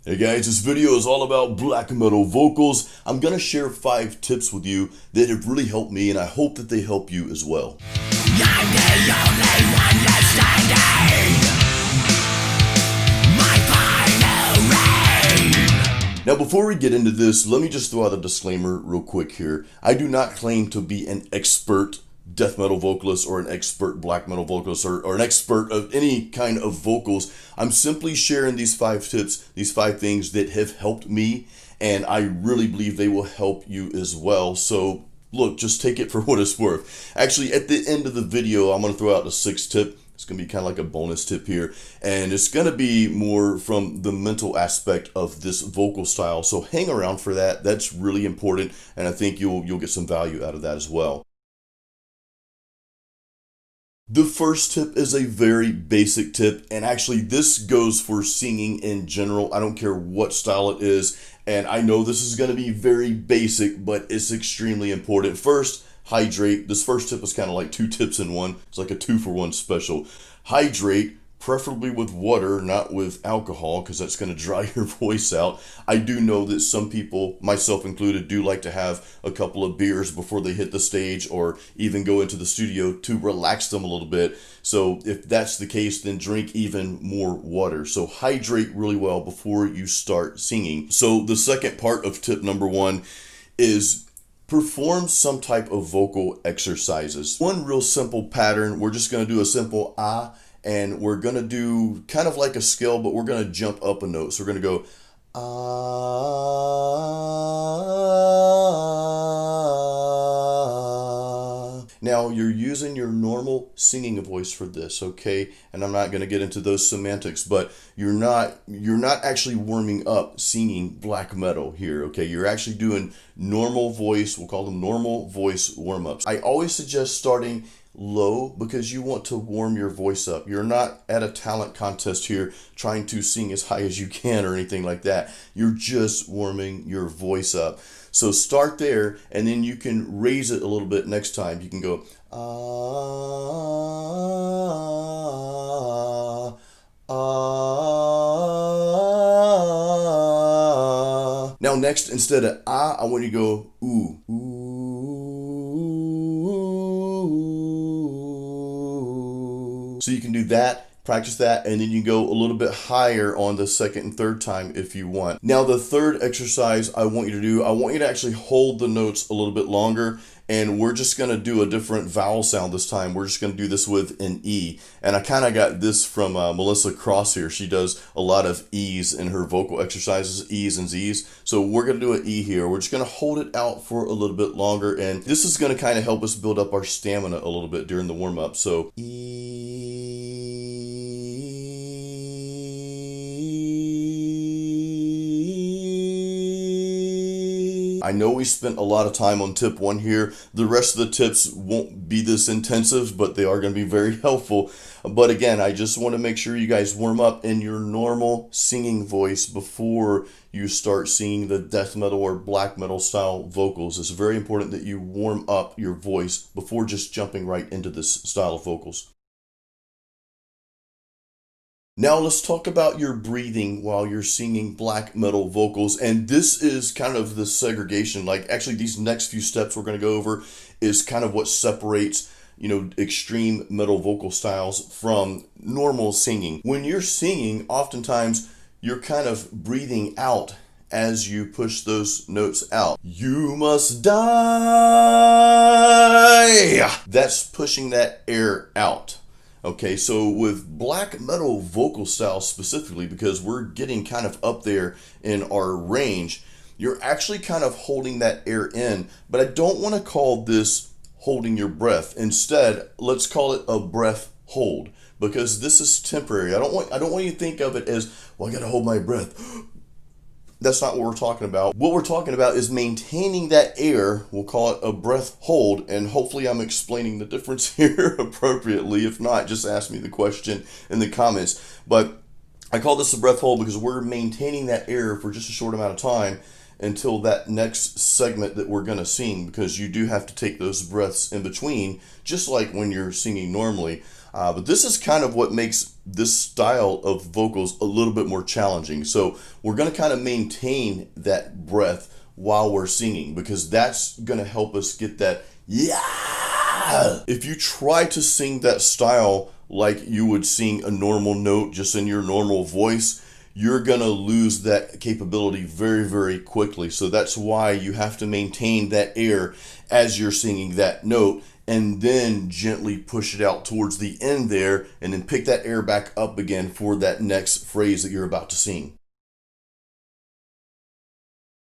Hey guys, this video is all about black metal vocals. I'm gonna share 5 tips with you that have really helped me, and I hope that they help you as well. I'm the only one left standing. My final reign. Now before we get into this, let me just throw out a disclaimer real quick here. I do not claim to be an expert death metal vocalist or an expert black metal vocalist or an expert of any kind of vocals. I'm simply sharing these 5 tips, these 5 things that have helped me, and I really believe they will help you as well. So look, just take it for what it's worth. Actually, at the end of the video, I'm going to throw out the 6th tip. It's going to be kind of like a bonus tip here, and it's going to be more from the mental aspect of this vocal style. So hang around for that. That's really important, and I think you'll get some value out of that as well. The first tip is a very basic tip, and actually this goes for singing in general. I don't care what style it is, and I know this is going to be very basic, but it's extremely important. First, hydrate. This first tip is kind of like 2 tips in one. It's like a 2-for-1 special. Hydrate, preferably with water, not with alcohol, because that's going to dry your voice out. I do know that some people, myself included, do like to have a couple of beers before they hit the stage or even go into the studio to relax them a little bit. So if that's the case, then drink even more water. So hydrate really well before you start singing. So the second part of tip number 1 is perform some type of vocal exercises. One real simple pattern, we're just going to do a simple ah, and we're going to do kind of like a scale, but we're going to jump up a note. So we're going to go ah. Now you're using your normal singing voice for this, okay? And I'm not going to get into those semantics, but you're not actually warming up singing black metal here, okay? You're actually doing normal voice. We'll call them normal voice warm-ups. I always suggest starting low because you want to warm your voice up. You're not at a talent contest here trying to sing as high as you can or anything like that. You're just warming your voice up. So start there, and then you can raise it a little bit next time. You can go ah, ah. Now next, instead of ah, I want you to go ooh, ooh. So you can do that, practice that, and then you go a little bit higher on the second and third time if you want. Now the third exercise I want you to do, I want you to actually hold the notes a little bit longer, and we're just going to do a different vowel sound this time. We're just going to do this with an E. And I kind of got this from Melissa Cross here. She does a lot of E's in her vocal exercises, E's and Z's. So we're going to do an E here. We're just going to hold it out for a little bit longer, and this is going to kind of help us build up our stamina a little bit during the warm-up. So E. I know we spent a lot of time on tip 1 here. The rest of the tips won't be this intensive, but they are going to be very helpful. But again, I just want to make sure you guys warm up in your normal singing voice before you start singing the death metal or black metal style vocals. It's very important that you warm up your voice before just jumping right into this style of vocals. Now let's talk about your breathing while you're singing black metal vocals, and this is kind of the segregation. Like actually these next few steps we're going to go over is kind of what separates, extreme metal vocal styles from normal singing. When you're singing, oftentimes you're kind of breathing out as you push those notes out. You must die. That's pushing that air out. Okay, so with black metal vocal style specifically, because we're getting kind of up there in our range, you're actually kind of holding that air in, but I don't want to call this holding your breath. Instead, let's call it a breath hold, because this is temporary. I don't want you to think of it as, well, I got to hold my breath. That's not what we're talking about. What we're talking about is maintaining that air. We'll call it a breath hold, and hopefully I'm explaining the difference here appropriately. If not, just ask me the question in the comments. But I call this a breath hold because we're maintaining that air for just a short amount of time until that next segment that we're going to sing, because you do have to take those breaths in between, just like when you're singing normally. But this is kind of what makes this style of vocals a little bit more challenging. So we're going to kind of maintain that breath while we're singing, because that's going to help us get that yeah. If you try to sing that style like you would sing a normal note just in your normal voice, you're going to lose that capability very, very quickly. So that's why you have to maintain that air as you're singing that note, and then gently push it out towards the end there, and then pick that air back up again for that next phrase that you're about to sing.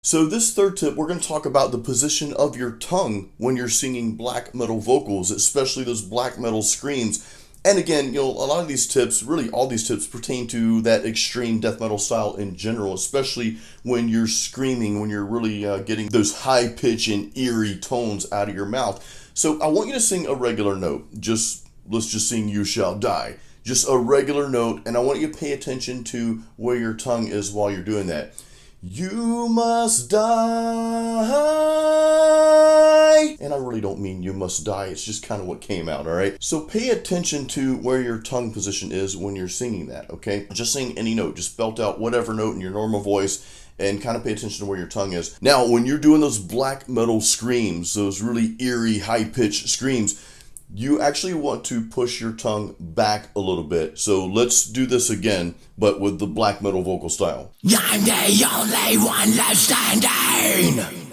So this third tip, we're going to talk about the position of your tongue when you're singing black metal vocals, especially those black metal screams. And again, a lot of these tips, really all these tips, pertain to that extreme death metal style in general, especially when you're screaming, when you're really getting those high pitch and eerie tones out of your mouth. So I want you to sing a regular note. Let's just sing "You Shall Die." Just a regular note, and I want you to pay attention to where your tongue is while you're doing that. You must die. And I really don't mean you must die. It's just kind of what came out, all right? So pay attention to where your tongue position is when you're singing that, okay? Just sing any note. Just belt out whatever note in your normal voice and kind of pay attention to where your tongue is. Now, when you're doing those black metal screams, those really eerie, high-pitched screams, you actually want to push your tongue back a little bit. So let's do this again, but with the black metal vocal style. I'm the only one left standing.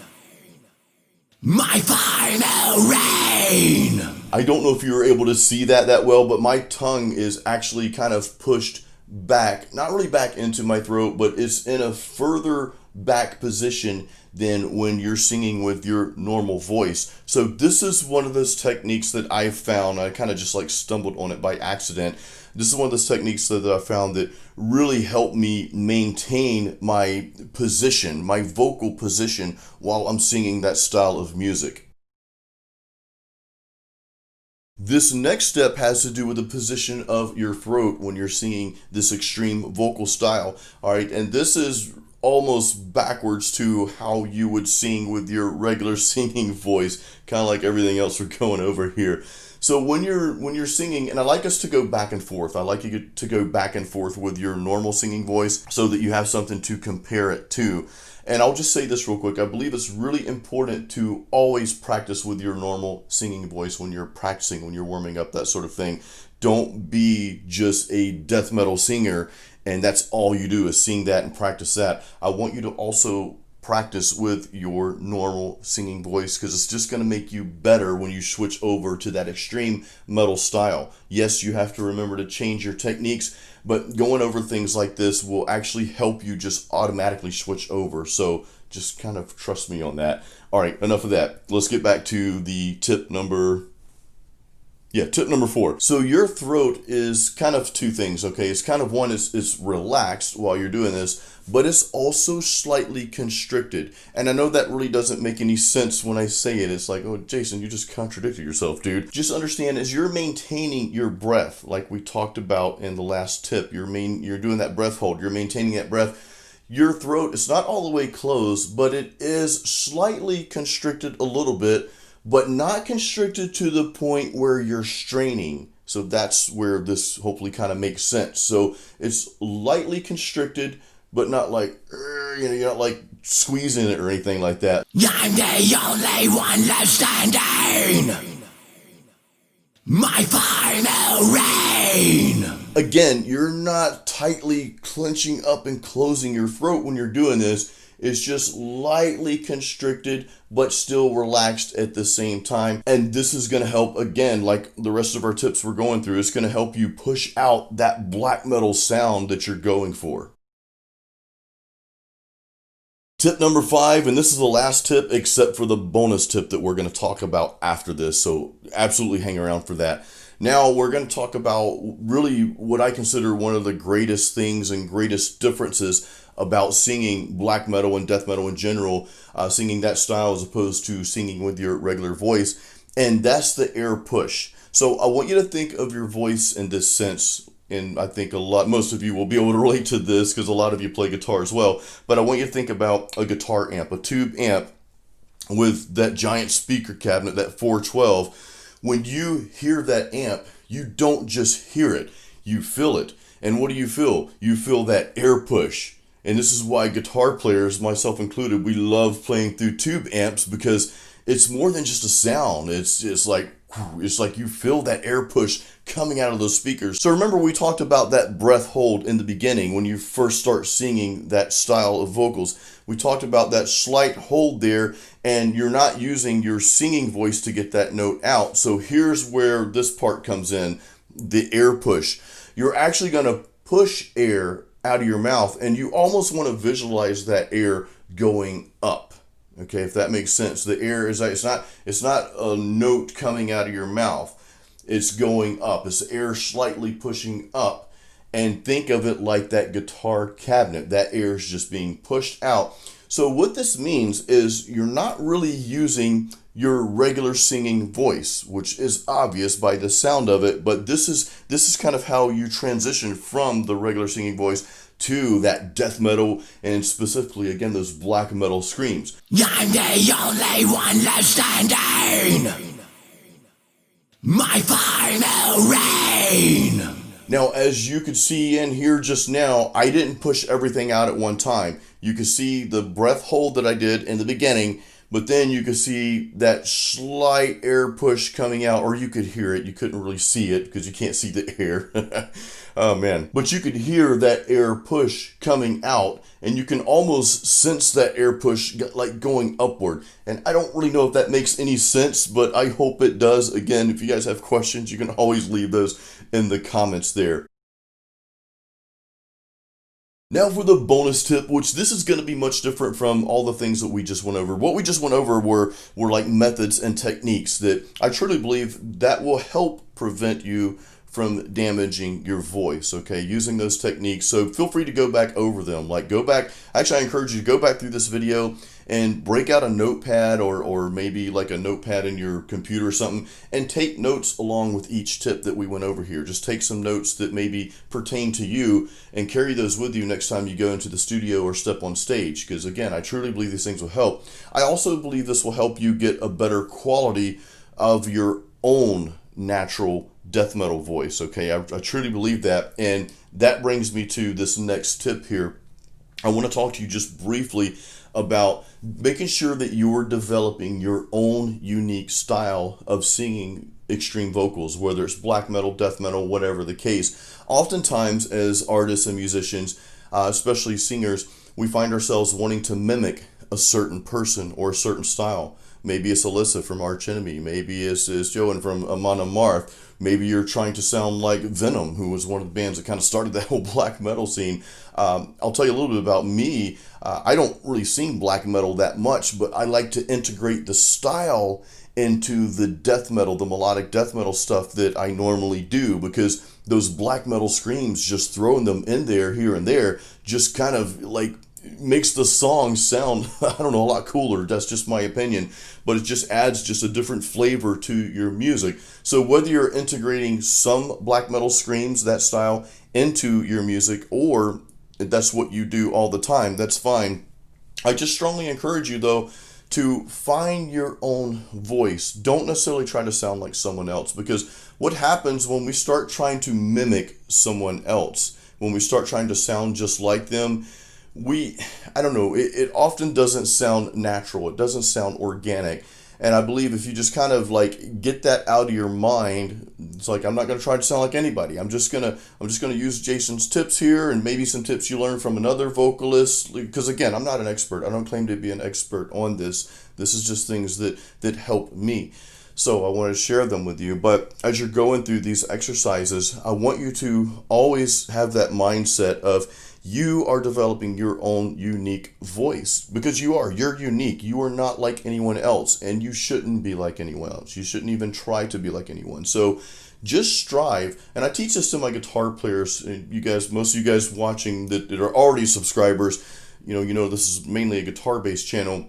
My final reign. I don't know if you were able to see that well, but my tongue is actually kind of pushed back, not really back into my throat, but it's in a further back position than when you're singing with your normal voice. So this is one of those techniques that I found. I kind of just like stumbled on it by accident. This is one of those techniques that I found that really helped me maintain my position, my vocal position, while I'm singing that style of music. This next step has to do with the position of your throat when you're singing this extreme vocal style. All right, and this is almost backwards to how you would sing with your regular singing voice, kind of like everything else we're going over here. So when you're singing, and I like us to go back and forth. I like you to go back and forth with your normal singing voice so that you have something to compare it to. And I'll just say this real quick. I believe it's really important to always practice with your normal singing voice when you're practicing, when you're warming up, that sort of thing. Don't be just a death metal singer and that's all you do is sing that and practice that. I want you to also practice with your normal singing voice, because it's just going to make you better when you switch over to that extreme metal style. Yes, you have to remember to change your techniques, but going over things like this will actually help you just automatically switch over. So just kind of trust me on that. All right, enough of that. Let's get back to the tip number 4. So your throat is kind of two things, okay? It's kind of one is relaxed while you're doing this, but it's also slightly constricted. And I know that really doesn't make any sense when I say it. It's like, oh, Jason, you just contradicted yourself, dude. Just understand, as you're maintaining your breath, like we talked about in the last tip, you're doing that breath hold, you're maintaining that breath. Your throat is not all the way closed, but it is slightly constricted a little bit, but not constricted to the point where you're straining. So that's where this hopefully kind of makes sense. So it's lightly constricted, but not like, you're not like squeezing it or anything like that. I'm the only one left standing. My final reign. Again, you're not tightly clenching up and closing your throat when you're doing this. It's just lightly constricted, but still relaxed at the same time. And this is going to help, again, like the rest of our tips we're going through, it's going to help you push out that black metal sound that you're going for. Tip number 5, and this is the last tip except for the bonus tip that we're going to talk about after this, so absolutely hang around for that. Now we're going to talk about really what I consider one of the greatest things and greatest differences about singing black metal and death metal in general, singing that style as opposed to singing with your regular voice, and that's the air push. So I want you to think of your voice in this sense, and I think most of you will be able to relate to this because a lot of you play guitar as well, but I want you to think about a guitar amp, a tube amp with that giant speaker cabinet, that 412. When you hear that amp, you don't just hear it. you feel it. And what do you feel? You feel that air push. And this is why guitar players, myself included, we love playing through tube amps, because it's more than just a sound. It's like you feel that air push coming out of those speakers. So remember, we talked about that breath hold in the beginning when you first start singing that style of vocals. We talked about that slight hold there, and you're not using your singing voice to get that note out. So here's where this part comes in, the air push. You're actually going to push air out of your mouth, and you almost want to visualize that air going up. Okay, if that makes sense. The air is, it's not a note coming out of your mouth. It's going up. It's air slightly pushing up. And think of it like that guitar cabinet. That air is just being pushed out. So what this means is you're not really using your regular singing voice, which is obvious by the sound of it, but this is kind of how you transition from the regular singing voice to that death metal, and specifically, again, those black metal screams. I'm the only one left standing. My final reign. Now, as you could see in here just now, I didn't push everything out at one time. You could see the breath hold that I did in the beginning, but then you could see that slight air push coming out, or you could hear it. You couldn't really see it because you can't see the air. Oh man. But you could hear that air push coming out, and you can almost sense that air push like going upward. And I don't really know if that makes any sense, but I hope it does. Again, if you guys have questions, you can always leave those in the comments there. Now for the bonus tip, which this is going to be much different from all the things that we just went over. What we just went over were like methods and techniques that I truly believe that will help prevent you from damaging your voice, okay, using those techniques. So feel free to go back over them. Like, go back, actually I encourage you to go back through this video and break out a notepad, or maybe like a notepad in your computer or something, and take notes along with each tip that we went over here. Just take some notes that maybe pertain to you and carry those with you next time you go into the studio or step on stage, because again, I truly believe these things will help. I also believe this will help you get a better quality of your own natural death metal voice, okay? I truly believe that, and that brings me to this next tip here. I want to talk to you just briefly about making sure that you're developing your own unique style of singing extreme vocals, whether it's black metal, death metal, whatever the case. Oftentimes as artists and musicians, especially singers, we find ourselves wanting to mimic a certain person or a certain style. Maybe it's Alyssa from Arch Enemy. Maybe it's Joan from Amon Amarth. Maybe you're trying to sound like Venom, who was one of the bands that kind of started that whole black metal scene. I'll tell you a little bit about me. I don't really sing black metal that much, but I like to integrate the style into the death metal, the melodic death metal stuff that I normally do, because those black metal screams, just throwing them in there here and there, just kind of like makes the song sound, I don't know, a lot cooler. That's just my opinion, but it just adds just a different flavor to your music. So whether you're integrating some black metal screams, that style, into your music, or that's what you do all the time, that's fine. I just strongly encourage you though to find your own voice. Don't necessarily try to sound like someone else, because what happens when we start trying to mimic someone else, when we start trying to sound just like them, I don't know, it often doesn't sound natural. It doesn't sound organic. And I believe if you just kind of like get that out of your mind, it's like, I'm not going to try to sound like anybody. I'm just going to use Jason's tips here, and maybe some tips you learned from another vocalist, because again, I'm not an expert. I don't claim to be an expert on this. This is just things that help me. So I want to share them with you. But as you're going through these exercises, I want you to always have that mindset of you are developing your own unique voice, because you're unique. You are not like anyone else, and you shouldn't be like anyone else. You shouldn't even try to be like anyone. So just strive. And I teach this to my guitar players, and you guys, most of you guys watching that are already subscribers, you know this is mainly a guitar-based channel,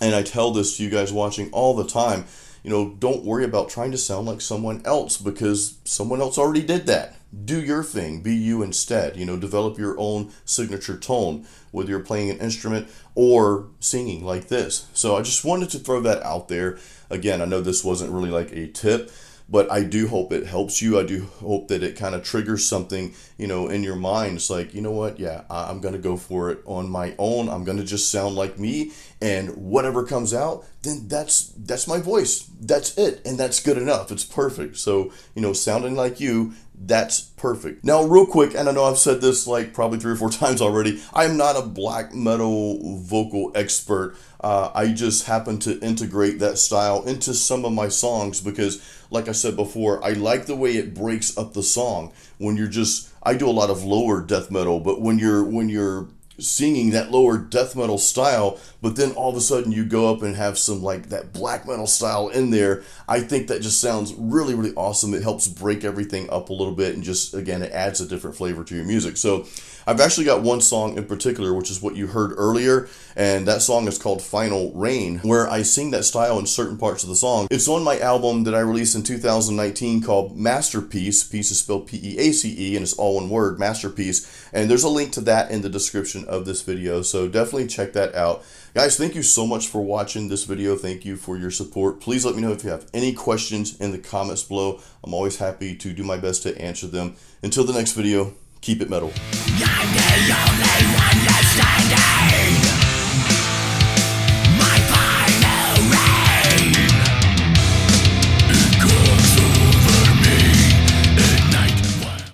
and I tell this to you guys watching all the time. Don't worry about trying to sound like someone else, because someone else already did that. Do your thing. Be you instead. Develop your own signature tone, whether you're playing an instrument or singing like this. So I just wanted to throw that out there. Again, I know this wasn't really like a tip, but I do hope it helps you. I do hope that it kind of triggers something, in your mind. It's like, you know what? Yeah, I'm going to go for it on my own. I'm going to just sound like me, and whatever comes out, then that's my voice. That's it. And that's good enough. It's perfect. So, sounding like you, that's perfect. Now, real quick, and I know I've said this like probably 3 or 4 times already, I'm not a black metal vocal expert. I just happen to integrate that style into some of my songs because, like I said before, I like the way it breaks up the song. I do a lot of lower death metal, but when you're singing that lower death metal style, but then all of a sudden you go up and have some like that black metal style in there, I think that just sounds really, really awesome. It helps break everything up a little bit, and just, again, it adds a different flavor to your music. So I've actually got one song in particular, which is what you heard earlier, and that song is called Final Rain, where I sing that style in certain parts of the song. It's on my album that I released in 2019 called Masterpeace. Peace is spelled P-E-A-C-E, and it's all one word, Masterpeace. And there's a link to that in the description of this video, so definitely check that out. Guys, thank you so much for watching this video. Thank you for your support. Please let me know if you have any questions in the comments below. I'm always happy to do my best to answer them. Until the next video, keep it metal. I'm the only one that's standing.